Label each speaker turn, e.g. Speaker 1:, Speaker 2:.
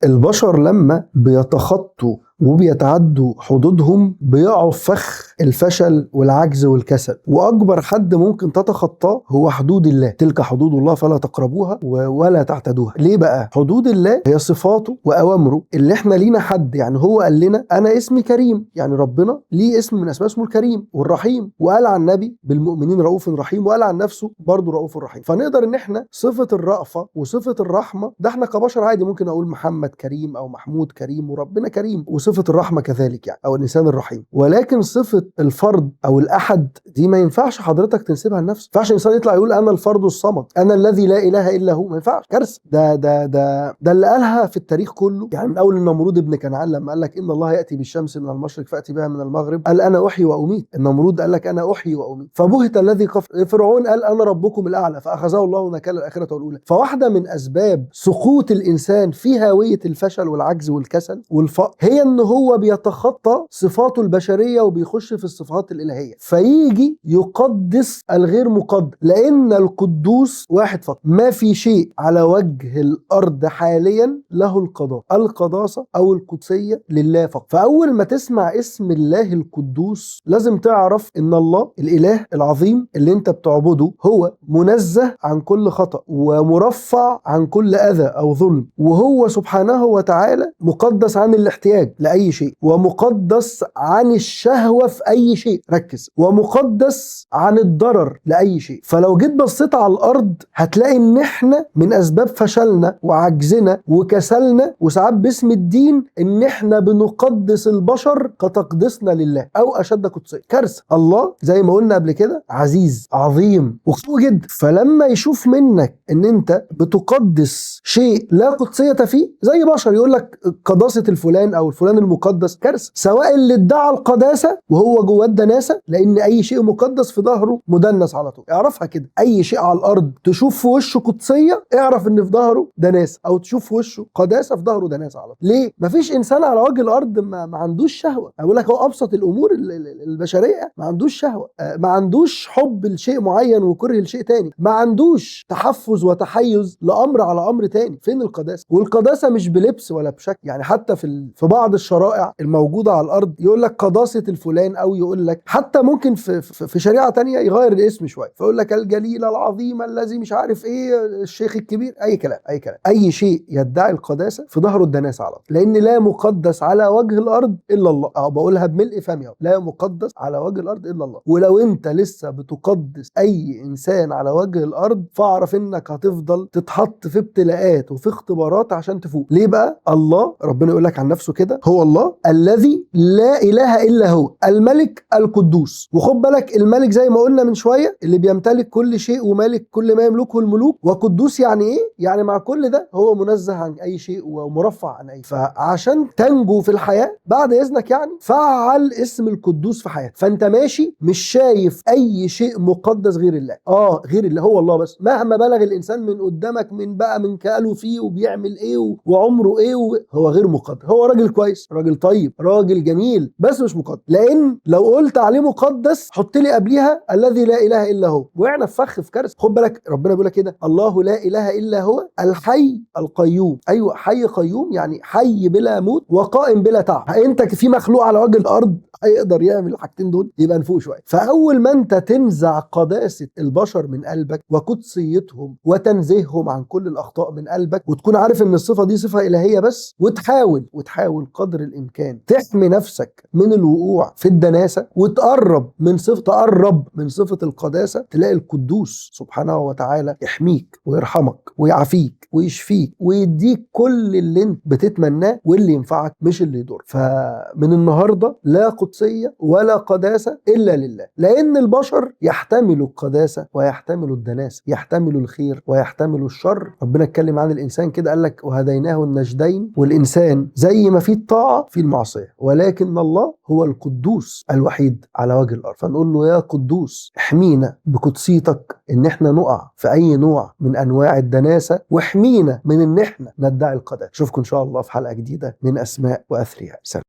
Speaker 1: البشر لما بيتخطوا وبيتعدوا حدودهم بيقعوا في فخ الفشل والعجز والكسل، واكبر حد ممكن تتخطاه هو حدود الله. تلك حدود الله فلا تقربوها ولا تعتدوها. ليه بقى؟ حدود الله هي صفاته واوامره اللي احنا لينا حد، يعني هو قال لنا انا اسمي كريم، يعني ربنا ليه اسم من اسماء اسمه الكريم والرحيم، وقال عن النبي بالمؤمنين رؤوف رحيم، وقال عن نفسه برضه رؤوف رحيم. فنقدر ان احنا صفة الرأفة وصفة الرحمة ده احنا كبشر عادي ممكن اقول محمد كريم او محمود كريم وربنا كريم، وصفة الرحمة كذلك يعني، او الانسان الرحيم. ولكن صفة الفرد او الاحد دي ما ينفعش حضرتك تنسبها لنفسك. ما ينفعش انسان يطلع يقول انا الفرد الصمد، انا الذي لا اله الا هو. ما ينفعش، كارثة. ده اللي قالها في التاريخ كله، يعني من اول النمرود ابن كنعان لما قال لك ان الله ياتي بالشمس من المشرق فاتي بها من المغرب، قال انا احيي واميت. النمرود قال لك انا احيي واميت. فبهت الذي كفر. فرعون قال انا ربكم الاعلى فاخذه الله نكال الاخره والاولى. فواحده من اسباب سقوط الانسان في هاويه الفشل والعجز والكسل والفقر هي ان هو بيتخطى صفاته البشريه وبيخش في الصفات الالهيه، فيجي يقدس الغير مقدس. لان القدوس واحد فقط، ما في شيء على وجه الارض حاليا له القداسه او القدسيه لله فقط. فاول ما تسمع اسم الله القدوس لازم تعرف ان الله الاله العظيم اللي انت بتعبده هو منزه عن كل خطأ ومرفع عن كل اذى او ظلم، وهو سبحانه وتعالى مقدس عن الاحتياج لاي شيء، ومقدس عن الشهوه في اي شيء، ركز، ومقدس عن الضرر لاي شيء. فلو جيت بصيت على الارض هتلاقي ان احنا من اسباب فشلنا وعجزنا وكسلنا وساعات باسم الدين ان احنا بنقدس البشر كتقديسنا لله او اشد قدسيه. كارثه. الله زي ما قلنا قبل كده عزيز عظيم وقوي جدا، فلما يشوف منك ان انت بتقدس شيء لا قدسيه فيه، زي بشر يقول لك قداسه الفلان او الفلان المقدس، كارثه. سواء اللي ادعى القداسه وهو جواه الدناسه، لان اي شيء مقدس في ظهره مدنس على طول، اعرفها كده. اي شيء على الارض تشوف في وشه قدسيه اعرف ان في ظهره دناسه، او تشوف في وشه قداسه في ظهره دناسه على طول. ليه؟ مفيش انسان على وجه الارض ما عندوش شهوه. اقول لك هو ابسط الامور البشريه ما عندوش شهوه، ما عندوش حب لشيء معين وكره لشيء تاني، ما عندوش تحفز وتحيز لامر على امر تاني. فين القداسه؟ والقداسه مش بلبس ولا بشكل، يعني حتى في بعض الشرائع الموجوده على الارض يقول لك قداسه الفلان، او يقول لك حتى ممكن في شريعه تانيه يغير الاسم شويه فيقول لك الجليل العظيم الذي مش عارف ايه الشيخ الكبير. اي كلام اي كلام. اي شيء يدعي القداسه في ظهره الدناسه على طول، لان لا مقدس على وجه الارض الا الله. بقولها بملء فمي، لا مقدس على وجه الارض الا الله. ولو انت لسه بتقدس اي انسان على وجه الارض فاعرف انك هتفضل تتحط في ابتلاءات وفي اختبارات عشان تفوق. ليه بقى؟ الله ربنا يقول لك عن نفسه كده هو الله الذي لا اله الا هو الملك القدوس. وخد بالك الملك زي ما قلنا من شويه اللي بيمتلك كل شيء ومالك كل ما يملكه الملوك، وقدوس يعني ايه؟ يعني مع كل ده هو منزه عن اي شيء ومرفع عن اي. فعشان تنجو في الحياه بعد اذنك يعني فعل اسم القدوس في حياتك. فانت ماشي مش شايف اي شيء مقدس غير الله، غير الله، هو الله بس. مهما بلغ الانسان من قدامك من كاله فيه وبيعمل ايه وعمره ايه هو غير مقدس. هو راجل كويس، راجل طيب، راجل جميل، بس مش مقدس. لان لو قلت عليه مقدس حط لي قبليها الذي لا اله الا هو، وقعنا في فخ في كارثه. خد بالك ربنا بيقول كده الله لا اله الا هو الحي القيوم. ايوه حي قيوم، يعني حي بلا موت وقائم بلا تعب. انت في مخلوق على وجه الارض هيقدر يعمل الحاجتين دول؟ يبقى نفوق شويه. فاول ما انت تنزع قداسه البشر من قلبك وقدسيتهم وتنزيههم عن كل الاخطاء من قلبك، وتكون عارف ان الصفه دي صفه الهيه بس، وتحاول قدر الامكان تحمي نفسك من الوقوع في الدناسه وتقرب من صفه القداسه، تلاقي القدوس سبحانه وتعالى يحميك ويرحمك ويعافيك ويشفيك ويديك كل اللي انت بتتمناه واللي ينفعك مش اللي يضر. فمن النهارده لا قدسيه ولا قداسه الا لله، لان البشر يحتملوا القداسه ويحتملوا الدناسه، يحتملوا الخير ويحتملوا الشر. ربنا اتكلم عن الانسان كده قال لك وهديناه النجدين، والانسان زي ما فيه الطاعه فيه المعصيه، ولكن الله هو القدوس الوحيد على وجه الارض. فنقول له يا قدوس احمينا بقدسيتك ان احنا نقع في اي نوع من انواع الدناسه، واحمينا من ان احنا ندعي القداسه. اشوفكم ان شاء الله في حلقه جديده من اسماء واثرها. سلام.